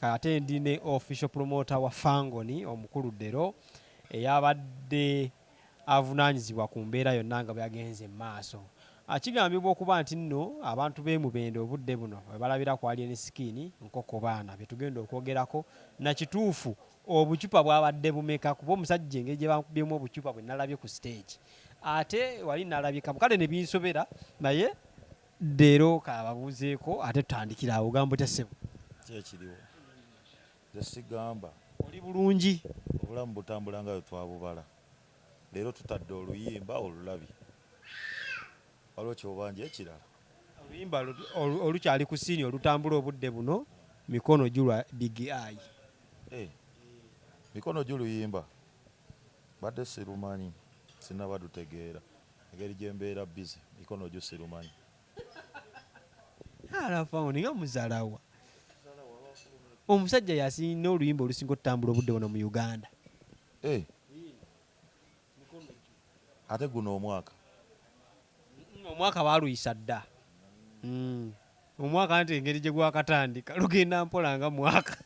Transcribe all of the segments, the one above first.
ate ndine official promoter wa Fangoni omukulu Dero eyabadde avunaanyizibwa ku mbeera yonna nga byagenze maaso. Kigambibwa okuba nti nno abantu b'Emubende obudde buno we balabira ku alien skin nkoko baana bye tugenda okwogerako na kituufu obucupa bwabadde bumeka kuba omusajja engeri gye bamukubyemu obucupa bwe nalabye ku stage ate wali nalabika kale ne binsobera naye Dero kababuuzeeko ate tutandikira awo gambo kya ssebo kyekiriwo tesigamba oli bulungi obulamu butambula nga bwe twabubala leero tutadde oluyimba olulabi waliwo kyobanja ekirala oluyimba olukyali ku siini olutambula obudde buno mikono julwa big eye mikono gy'oluyimba badde sirumanyi sinaba dutegeera engeri gyembeera bize mikono gyo sirumanyi Fangoni nga muzalawa omusajja yasinna oluyimba olusinga otutambula obudde buno mu Uganda ate guno omwaka baluyisa dda omwaka nti engeri gye gwakatandika lugenda mpola nga mwaka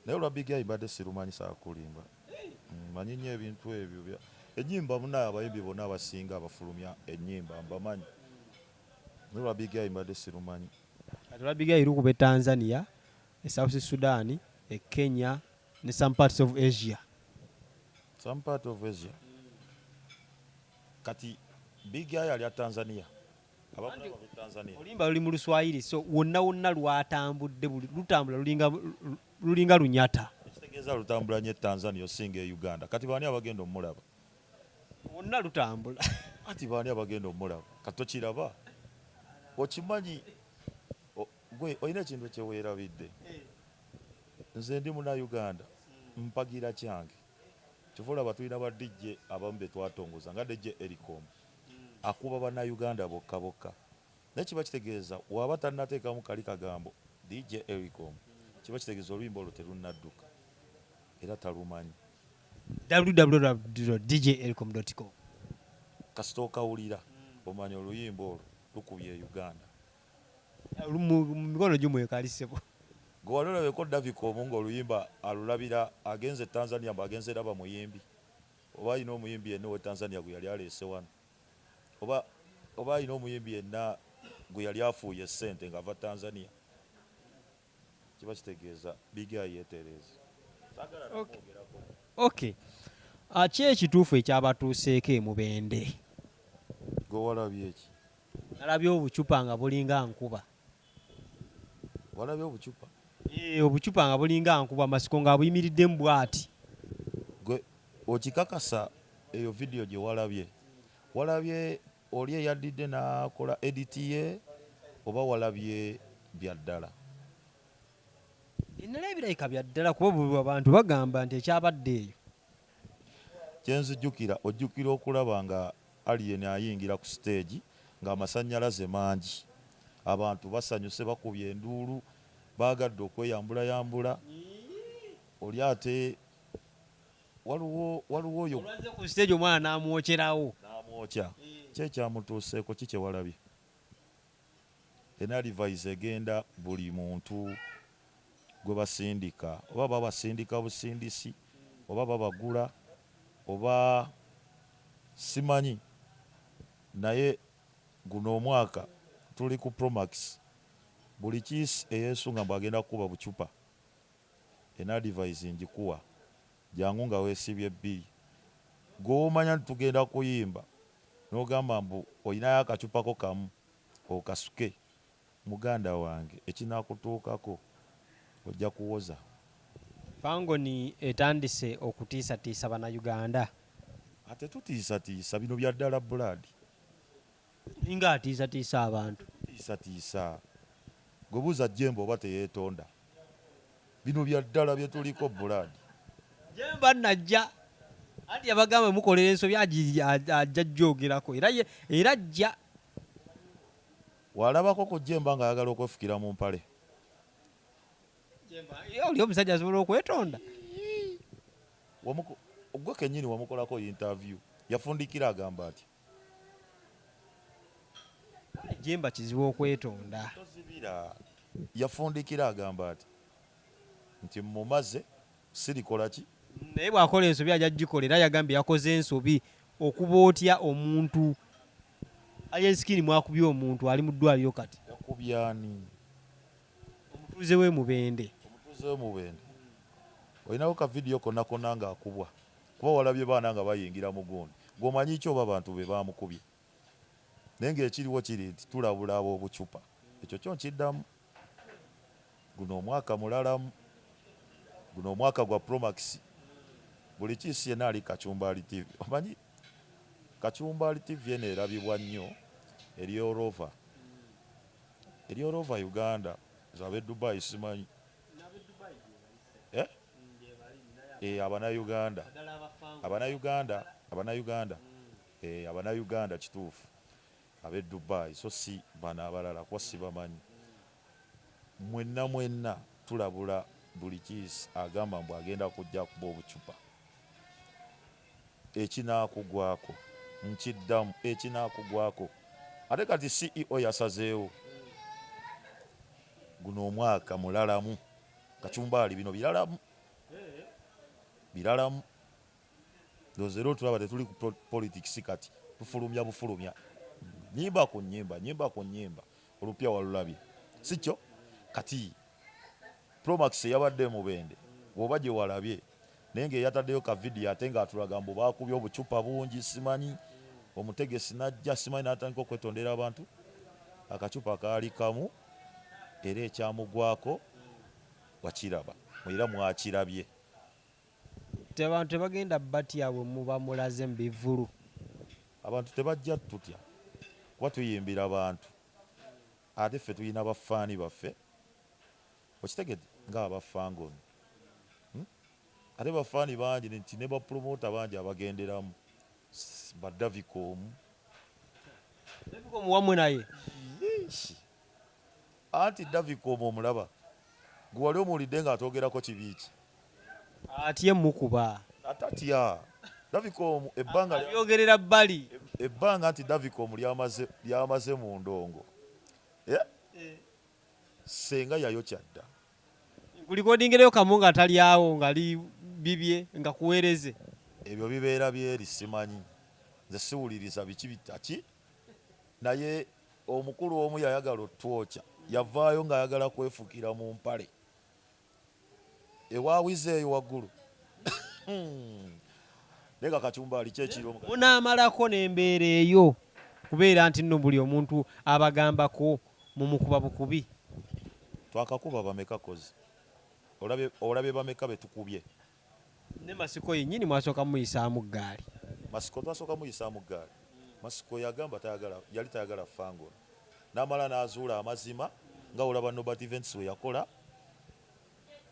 naye olwa big eye badde sirumanyisa kulimba manyi nnyo ebintu ebyo ennyimba munaye abayimbi bonna abasinga abafulumya ennyimba mbamanyi naye olwa big eye badde sirumanyi kati olwa big eye lukuba e Tanzania e South Sudan e Kenya ne some parts of Asia kati big eye ali Tanzania abamulaba mu Tanzania olimba luli mu Luswahili so wonna lwatambudde lutambula lulinga lunyata ekitegeeza lutambula nnyo Tanzania osinga e Uganda kati baani abagenda omulaba wonna lutambula kati baani abagenda omulaba kati tokiraba okimanyi gwe olina ekintu ekyeweerabidde nze ndi muna Uganda mpagira kyange kyovulaba tulina ba DJ abamu be twatongoza nga DJ Ericom akuba bana Uganda bokka naye kiba kitegeeza waba tannateekamu kali kagambo DJ Ericom kiba kitegeeza oluyimba olwo terunadduka era talumanyi www.djericom.com kasita okawulira omanya oluyimba olwo lukubye Uganda mu mikono gy'omwekalisebo gwe wali olabeko Davicom nga oluyimba alulabira agenze Tanzania agenze raba muyimbi oba alina omuyimbi yenna owe Tanzania gwe yali aleese wano oba alina omuyimbi yenna gwe yali afuuye ssente ng'ava Tanzania kiba kitegeeza big eye yeetereeza okay ki ekituufu ekyabatuuseeko Emubende gwe walabye eki nalabye obucupa nga bulinga nkuba walabye obucupa obucupa nga bulinga nkuba amasiko nga buyimiriddemu bw'ati gwe okikakasa eyo vidiyo gye walabye oli eyaddidde n'akola edit ye oba walabye bya ddala nalabirabika bya ddala kuba abantu bagamba nti ekyabadde eyo kyenzijjukira ojjukira okulaba nga alien ayingira ku stage ng'amasannyalaze mangi abantu basanyuse bakubye enduulu baagadde okweyambula oli ate waliwo oyo ku stage omwana n'amwokyerawo kyekyamutuuseeko ki kyewalabye enalivaise egenda buli muntu gwe basindika oba babasindika busindisi oba babagula oba simanyi naye guno omwaka tuli ku Promax buli kiisi eyeesunga mbu agenda kukuba bucupa enadivaise njikuwa jangu nga weesibye bbiri gw'omanya nti tugenda kuyimba n'ogamba mbu olinayo akacupako kamu okasuke muganda wange ekinaakutuukako ojja kuwoza. Fangoni etandise okutiisatiisa bannayuganda ate tutiisatiisa bino bya ddala buladi ninga atiisatiisa abantu tiisatiisa gwe buuza Jemba oba teyeetonda bino bya ddala bye tuliko buladi Jemba najja ati abagamba mukolera ensobi ajja jjogerako era ajja walabako ku Jemba ng'ayagala okwefukira mu mpale oli omusajja asobola okwetonda gwe kennyini wamukolako interview yafundikira agamba ati Jemba kizibu okwetonda tozibira yafundikira agamba ati nti mumaze sirikola ki naye bw'akola ensobi ajja gikola era yagambye yakoze ensobi okuba otya omuntu ayensikini mwakubye omuntu ali mu ddwaliro kati yakubyani omutuuze w'Emubende olinawo ka vidiyo konna konna ng'akubwa kuba walabye baana nga bayingira mu gundi ng'omanyi ki oba abantu be bamukubye naye ng'ekiriwo kiri nti tulabula ab'obucupa ekyo kyo nkiddamu guno omwaka mulalamu guno omwaka gwa Promax buli kiisi yenna ali Kacumbali TV omanyi Kacumbali TV eno erabibwa nnyo eri Orova Uganda zabe Dubai simanyi Abanayuganda kituufu abe Dubai so si bana abalala kwa sibamanyi mwenna tulabula buli kiisi agamba mbu agenda kujja kuba obucupa ekinaakugwako nkiddamu ekinaakugwako ate kati CEO yasazeewo guno omwaka mulalamu Kacumbali bino biralamu dozero tulaba tetuli ku politics kati tufulumya nyimba ku nyimba olupya walulabye sikyo kati Promax yabadde Mubende bwoba gye walabye naye ng'eyataddeyo ka vidiyo ate ng'atulaga mbu baakubye obucupa bungi simanyi omutegesi najja simanyi n'atandika okwetondera abantu akacupa kaali kamu era ekyamugwako wakiraba era mwakirabye abantu tebagenda batya bwe muba mulaze mu bivulu abantu tebajja tutya kuba tuyimbira abantu ate ffe tulina bafaani baffe okitegedde ng'abafangoni ate bafaani bangi nti ne bapromota bangi abagenderamu badavikomu wamwe naye anti davikomu omulaba gwe wali omuwulidde ng'atwogerako kibiiki atye mukuba atatya davikomu yogerera bbali ebbanga nti davikomu lyamaze mu ndongo senga yayokyadda kulikodingereyo kamu nga talyawo ngali bibye nga kuweereze ebyo bibeera byeri simanyi nze siwuliriza biki bitaki naye omukulu omu yayagala otwokya yavaayo ng'ayagala kwefukira mu mpale ewaawize eyo waggulu naye nga Kacumbali kyekiro munaamalako n'embeera eyo kubeera nti nno buli omuntu abagambako mumukuba bukubi twakakuba bameka kozi olabye bameka betukubye ne Masiko yennyini mwasooka muyisaamu ggaali Masiko twasooka muyisaamu ggaali Masiko yagamba yali tayagala fango n'amala n'azuula amazima nga olaba Norbert Events we yakola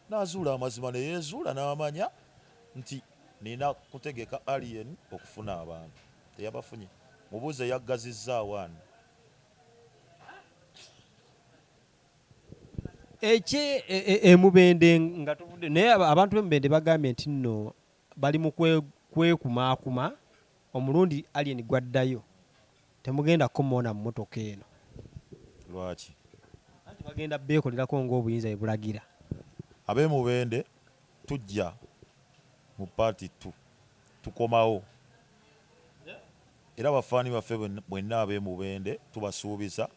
n'azuula amazima neyeezuula n'amanya nti nina kutegeka alien okufuna abantu teyabafunye mubuuze yaggazizza awaani Emubende nga tuvudde naye abantu b'Emubende bagambye nti nno bali mu kwekumaakuma omulundi alien gwaddayo temugenda kukomaona mu mmotoka eno lwaki anti bagenda beekolerako ng'obuyinza bwe bulagira ab'Emubende tujja mu paati tukomawo era bafaani baffe bwenna ab'Emubende tubasuubiza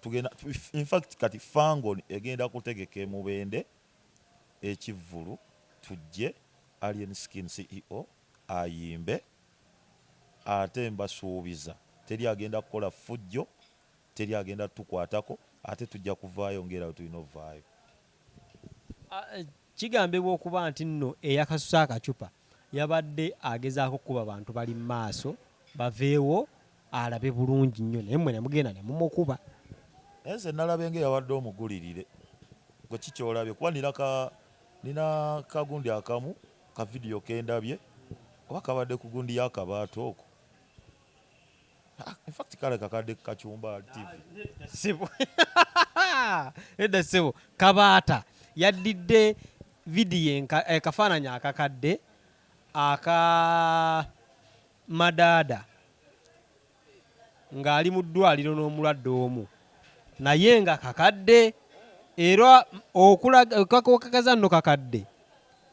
tugenda in fact kati fango egenda kutegeka Emubende ekivvulu tujje Alien Skin CEO ayimbe ate mbasuubiza teri agenda kukola fujjo teri agenda tukwatako ate tujja kuvaayo ngera tulina ovaayo kigambibwa okuba nti nno eyakasusa akacupa yabadde agezaako kuba abantu bali mu maaso baveewo alabe bulungi nnyo naye mmwe ne mugenda ne mumukuba nze nalabe ng'eyabadde omugulirire gwe kikyolabye kuba nina kagundi akamu ka vidiyo kendabye oba kabadde ku gundi y'akabaato okwo in fact kale kakadde Kacumbali TV edda ssebo kabaata yaddidde vidiyo kafaananyi akakadde aka madaada ng'ali mu ddwaliro n'omulwadde omu naye nga kakadde era okakakaza nno kakadde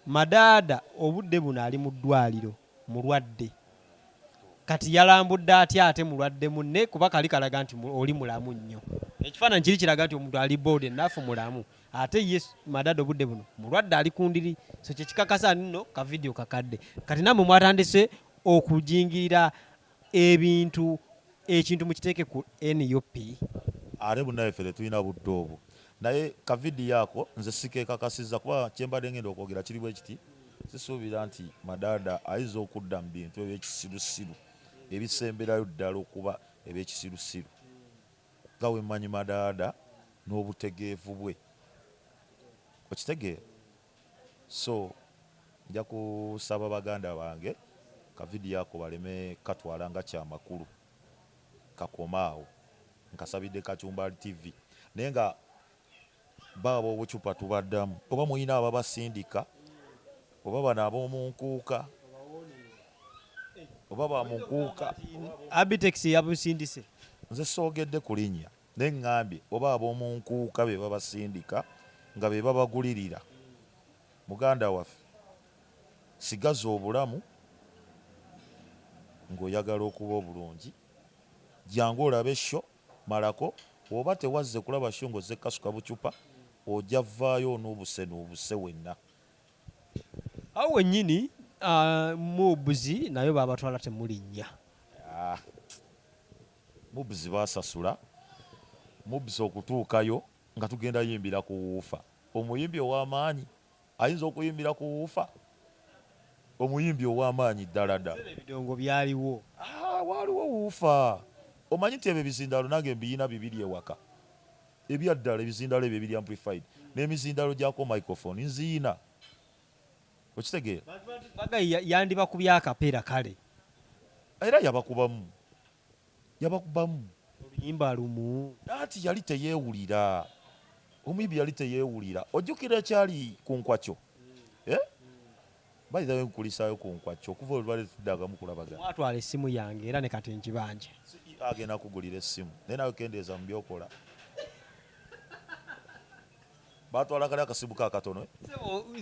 madaada obudde buno ali mu ddwaliro mulwadde kati yalambudde atya ate mulwadde munne kuba kali kalaga nti oli mulamu nnyo ekifaananyi kiri kiraga nti omuntu ali boodi ennafu mulamu ate ye madaada obudde buno mulwadde ali ku ndiri so kyekikakasa nno ka vidiyo kakadde kati nammwe mwatandise okujingirira ebintu ekintu mukiteeke ku NUP ate bunnaffe tetulina budde obwo naye ka vidiyo ako nze sikeekakasizza kuba kyembadde ngenda okwogera kiri bwe kiti sisuubira nti madaada ayinza okudda mu bintu ebyekisirusiru ebisemberayo ddala okuba ebyekisirusiru nga wemmanyi madaada n'obutegeevu bwe okitegeera so nja kusaba baganda bange ka vidiyo ako baleme katwala nga kyamakulu kakomaawo nkasabidde Kacumbali TV naye nga baabo obucupa tubaddamu oba muyina ababasindika oba bano ab'omunkuuka oba bamunkuuka Abitex yabusindise nze soogedde ku linnya naye ŋŋambye oba ab'omunkuuka be babasindika nga be babagulirira muganda waffe sigaza obulamu ng'oyagala okuba obulungi jangu olabe sho malako oba tewazze kulaba sho ng'ozze kasuka bucupa ojja vaayo n'obuse wenna awo wennyini mubuzi nayo babatwala temulinnya mubuzi basasula mubuzi okutuukayo nga tugenda yimbira ku wuufa omuyimbi ow'amaanyi ayinza okuyimbira ku wuufa omuyimbi ow'amaanyi ddala ddala ebidongo byaliwo waaliwo wuufa omanyi nti ebyo ebizindalo nange mbiyina bibiri ewaka ebyaddala ebizindalo ebyo ebiri amplified n'emizindalo gyako microphone nziyina okitegeera bagayi yandibakubya akapeera kale era yabakubamu oluyimba lumu ati yali teyeewulira omuyimbi yali teyeewulira ojjukira ekyali ku nkwakyo bayitawe nkulisayo ku nkwakyo okuva olubale tuddagamu kulabagana mwatwala essimu yange era ne kati nkibanje agenda kugulira essimu naye nawe kendeeza mu byokola batwala kali akasimu kakatono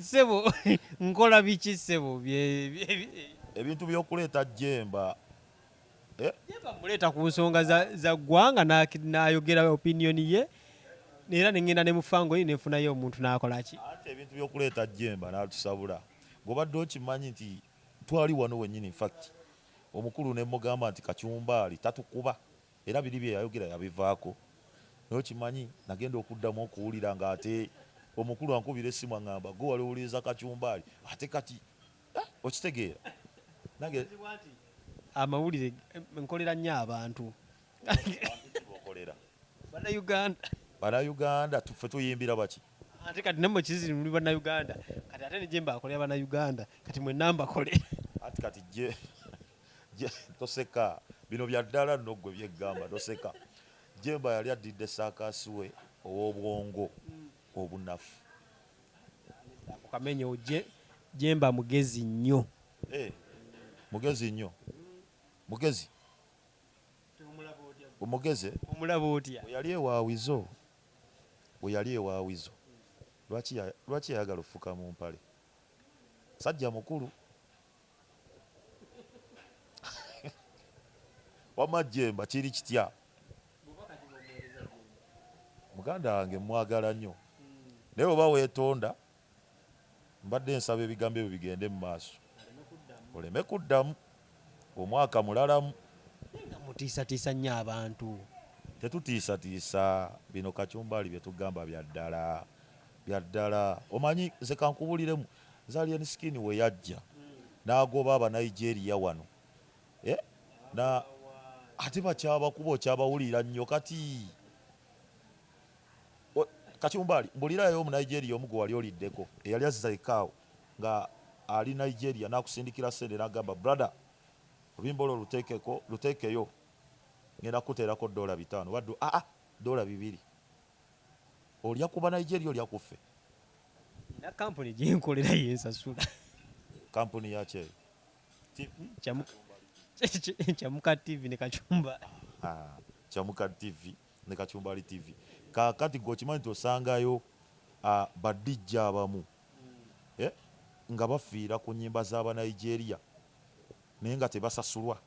sebo nkola biki sebo ebintu by'okuleeta jemba muleeta ku nsonga za ggwanga n'ayogera opiniyoni ye era nengenda ne mufango yi nefunayo omuntu n'akolaki ate ebintu by'okuleeta jemba n'atusabula ng'obadde okimanyi nti twali wano wennyini infact omukulu ne mugamba nti Kacumbali tatukuba era biri bye yayogera yabivaako naye okimanyi nagenda okuddamu okuwulira ng'ate omukulu ankubira essimu aŋŋamba gwe wali owuliriza Kacumbali ate kati okitegeera nange amawulire nkolera nnyo abantu bannayuganda tuffe tuyimbira baki ate kati namwe kiziri muli bannayuganda kati ate nije mbakolera bannayuganda kati mwenna mbakole ati kati toseka bino bya ddala nno ggwe byeggamba toseka jemba yali addidde saakasi we ow'obwongo obunafu kamenyo jemba mugezi nnyo mugezi nnyo mugezi omugeze omulaba otya we yali ewaawizo lwaki yayagala ofuka mu mpale sajja mukulu wamma jemba kiri kitya muganda wange mwagala nnyo naye oba weetonda mbadde nsaba ebigambo ebyo bigende mu maaso oleme kuddamu omwaka mulalamu mutiisatiisa nnyo abantu tetutiisatiisa bino Kacumbali bye tugamba bya ddala omanyi nze kankubuliremu Zalien Skin we yajja n'agoba Abanigeria wano ate bakyabakuba okyabawulira nnyo kati Kacumbali mbulirayo Omunigeria omu gwe wali oliddeko eyali azzaikaawo nga ali Nigeria n'akusindikira sente n'agamba brother oluyimba olwo luteekeyo ngenda kuteerako $5 baddu $2 olya kuba Nigeria olya kuffe na kampuni gyenkolera yensasula kampuni yakyeyo Kyamuka TV ne Kacumba Kyamuka TV ne Kacumbali TV kakati gwe okimanyi nti osangayo badijja abamu nga bafiira ku nnyimba z'Abanigeria naye nga tebasasulwa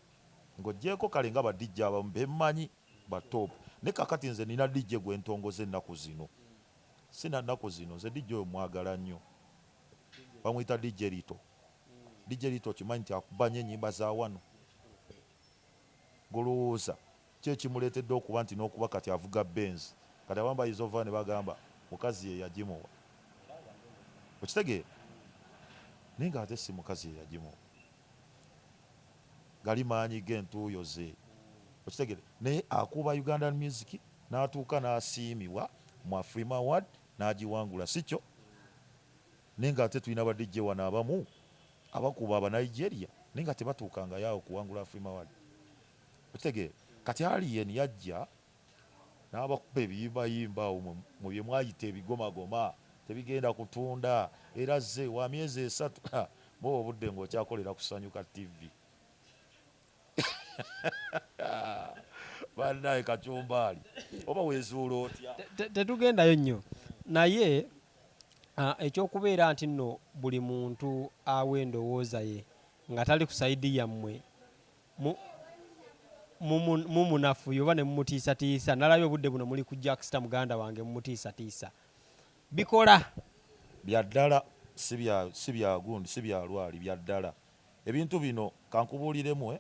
ng'oggyeko kale nga badijja abamu bemmanyi batoopu ne kakati nze nina dijje gwe ntongoza ennaku zino sina nnaku zino nze dijje oyo mwagala nnyo bamuyita dijje Lito dijje Lito kimanyi nti akuba nnyo ennyimba za wano golowooza kyekimuleetedde okuba nti n'okuba kati avuga Benz kati abambayiza ova ne bagamba mukazi ye yagimuwa okitegeera naye ng'ate si mukazi ye yagimuwa gali maanyi g'entuuyo ze okitegeera naye akuba Ugandan music n'atuuka n'asiimibwa mu Afrima Award n'agiwangula sikyo naye ng'ate tulina badijje wano abamu abakuba Abanigeria naye nga tebatuukangayo awo kuwangula Afrima Award okitegeera kati Alien yajja n'abakuba ebiyimbayimba awo mu bye mwayita ebigomagoma tebigenda kutunda era ze wa myezi 3 bo obudde ng'okyakolera kusanyuka TV bannaye Kacumbaali oba weezuula otya tetugendayo nnyo naye ekyokubeera nti nno buli muntu awa endowooza ye nga tali ku sayidi yammwe mumunafuyo oba ne mumutiisatiisa nalabye obudde buno muli ku Jacksta muganda wange mumutiisatiisa bikola byaddala si bya gundi si bya lwali byaddala ebintu bino kankubuuliremu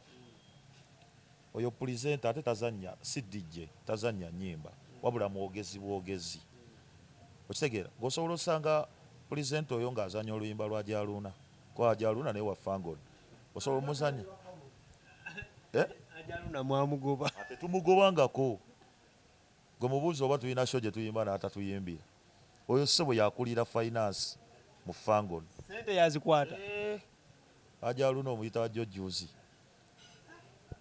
oyo pulizenta ate tazannya si dijje tazannya nnyimba wabula mwogezi bwogezi okitegeera ng'osobola osanga pulizenta oyo ng'azannya oluyimba lwa Jaluna kwa Jaluna naye wafangod osobola omuzannya Jaluna mwamugoba ate tumugobangako gwe mubuuzi oba tulina sho gye tuyimba n'atatuyimbira oyo ssebo yakulira finance mu fangod sente yazikwata Ajaluna omuyita wa Jojuzi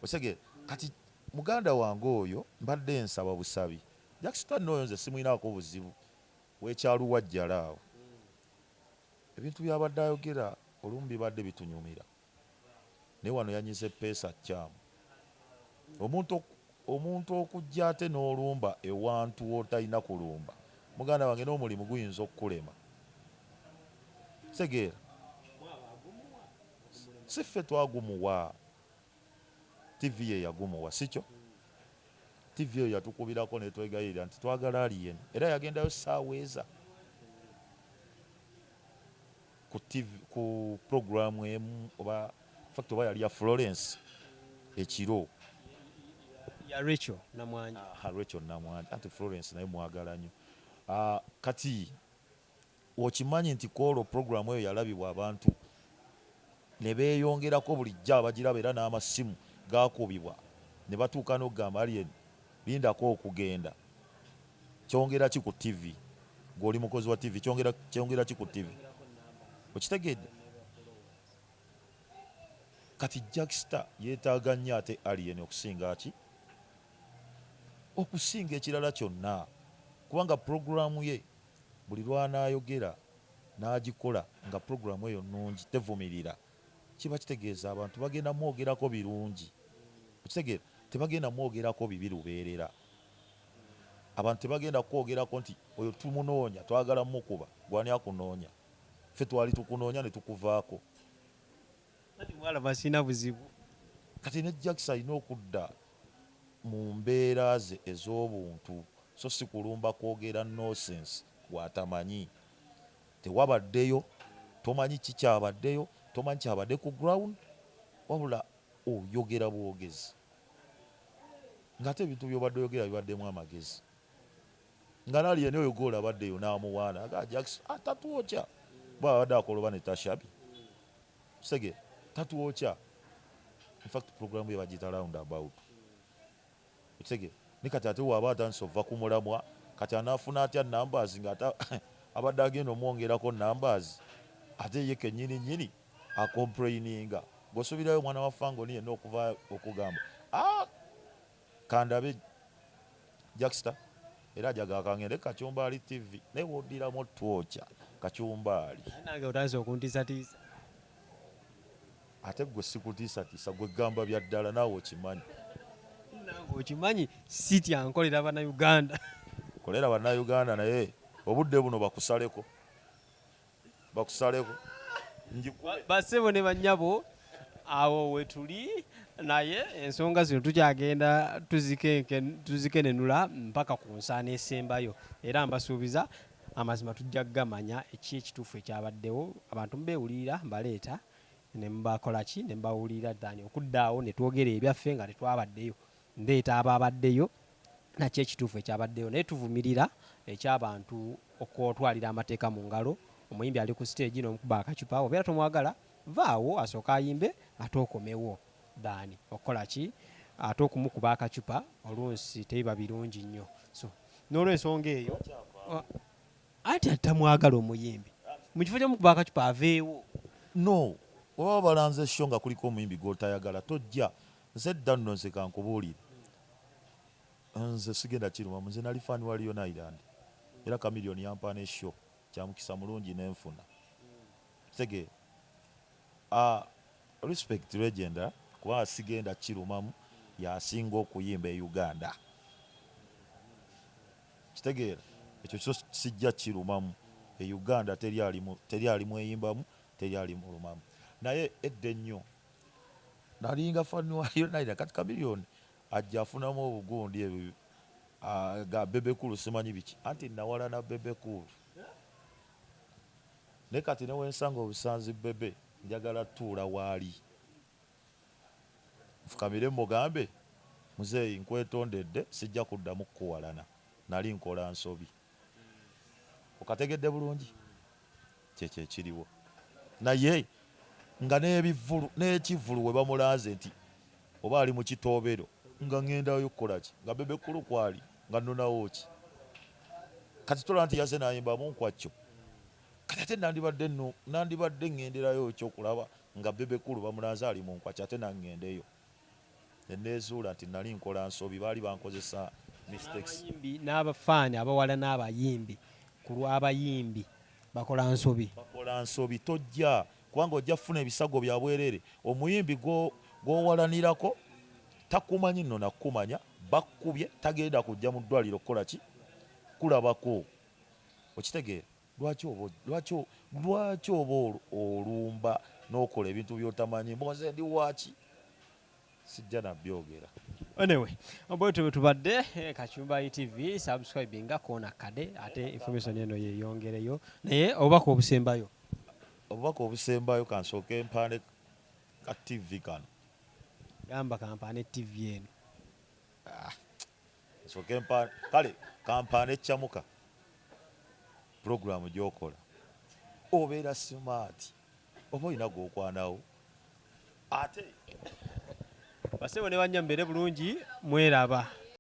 okitegeera kati muganda wange oyo mbadde nsaba busabi Jacksta n'oyo nze simuyinaako buzibu weekyaluwa jjala awo ebintu byabadde ayogera olumu bibadde bitunyumira naye wano yanyize peesa kyamu omuntu okujja ate n'olumba ewantu wotalina kulumba muganda wange n'omulimu guyinza okukulema tegeera si ffe twagumuwa TV ye yagumuwa sikyo TV eyo yatukubirako netwegayirira nti twagala Alien era yagendayo saaweeza ku TV ku programu emu oba fact oba yali ya Florence ekiro ya Rachel Namwanji Rachel Namwanji anti Florence naye mwagala nnyo kati okimanyi nti kolo programu eyo yalabibwa abantu ne beeyongerako bulijjo abagiraba era n'amasimu gaakubibwa ne batuuka n'okugamba Alien lindako okugenda kyongera ki ku TV ng'oli mukozi wa TV kyongera ki ku TV okitegedde kati Jacksta yeetaaga nnyo ate Alien okusinga ki okusinga ekirala kyonna kubanga programu ye buli lwanaayogera n'agikola nga programu eyo nnungi tevumirira kiba kitegeeza abantu bagenda mwogerako birungi okitegeera tebagenda mwogerako bibi lubeerera abantu tebagenda kwogerako nti oyo tumunoonya twagala mukuba gwani akunoonya ffe twali tukunoonya ne tukuvaako kati mwalaba sina buzibu kati ne Jackson alina okudda mu mbeera ze ez'obuntu so si kulumba kwogera nonsense gwatamanyi tewabaddeyo tomanyi kikyabaddeyo tomanyi kyabadde ku ground wabula oyogera bwogezi ng'ate ebintu by'obadde oyogera bibaddemu amagezi nga Alien oyo gw'olabaddeyo n'amuwaana aga Jackson tatuwokya bw'abadde akoloba ne tashabi segera tatuwokya in fact programu ye bagiyita round about segera ne kati ate waaba atandise ova ku mulamwa kati anaafuna atya numbers nga abadde agenda omwongerako numbers ate ye kennyini nnyini akomplaininga ng'osuubirayo omwana wa fangoni yenna okuva okugamba kandabe Jacksta era ajaga kangende Kacumbaali TV naye woddiramu twokya Kacumbaali nange otanze okuntiisatiisa ate gwe sikutiisatiisa gwe gamba bya ddala naawe okimanyi nange okimanyi sitya nkolera Bannayuganda kolera Bannayuganda naye obudde buno bakusaleko basebo ne bannyabo awo wetuli naye ensonga zino tukyagenda tuzikenenula mpaka ku nsaana esembayo era mbasuubiza amazima tujja kugamanya ekituufu ekyabaddewo abantu mubewulirira mbaleeta ne mubakolaki ne mbawulirira ddani okuddaawo ne twogera ebyaffe nga tetwabaddeyo ndeeta ababaddeyo nakyo ekituufu ekyabaddeyo naye tuvumirira ekyabantu okwotwalira amateeka mu ngalo omuyimbi ali ku stage n'omukuba akacupa obeera tomwagala vaawo asooka ayimbe ate okomewo dani okola ki ate okumukuba akacupa olunsi teiba birungi nnyo so n'olwensonga eyo ati atamwagala omuyimbi mu kifo kyomukuba akacupa aveewo no oba balanze sho nga kuliko omuyimbi gw'otayagala tojja nze dda nno nze kankubuulire nze sigenda kirumamu nze nali faani wa Lion Island era Kamiliyoni yampa n'esho kyamukisa mulungi n'enfuna tegeera respect legenda kuba sigenda kirumamu yasinga okuyimba e Uganda kitegeera ekyo kyo sijja kirumamu e Uganda teri alimu eyimbamu teri alimu lumamu naye edda ennyo nalinga faani wa Lion Island kati Kamiliyoni ajja afunamu obugundi ebyo ga bebekulu simanyi biki anti nawala na bebekulu ne kati ne wensanga obusanzi bebe njagala tuula waali nfukamire mugambe muzeeyi nkwetondedde sijja kuddamu kukuwalana nali nkola nsobi okategedde bulungi kyekyo ekiriwo naye nga n'ekivulu we bamulanze nti oba ali mu kitoobero nga ŋŋendayo kukola ki nga bebekulu kwali nga nnunawo ki kati tola nti yaze nayimbamu nkwakyo kati ate nandibadde ŋŋenderayo ekyokulaba nga bebekulu bamulanze ali mu nkwakyo ate naŋŋendeyo neneezuula nti nali nkola nsobi baali bankozesa mistakes n'abafaani abawala n'abayimbi ku lw'abayimbi bakola nsobi tojja kubanga ojja kufuna ebisago bya bwerere omuyimbi gw'owalanirako takumanyi nno nakumanya bakkubye tagenda kujja mu ddwaliro kukola ki kulabako okitegeera lwaki oba olumba n'okola ebintu by'otamanyi mboze ndi waaki sijja nabyogera anyway obwetyo bwetubadde Kachumba TV subscribinga kona kade ate information eno yeyongereyo naye obubaka obusembayo kansooke mpaane ka TV kano gamba kampaane TV eno nsooke mpaane kale kampaane kyamuka programu gyokola obeera smart oba olina gwokwanawo ate basebo ne bannyambere bulungi mweraba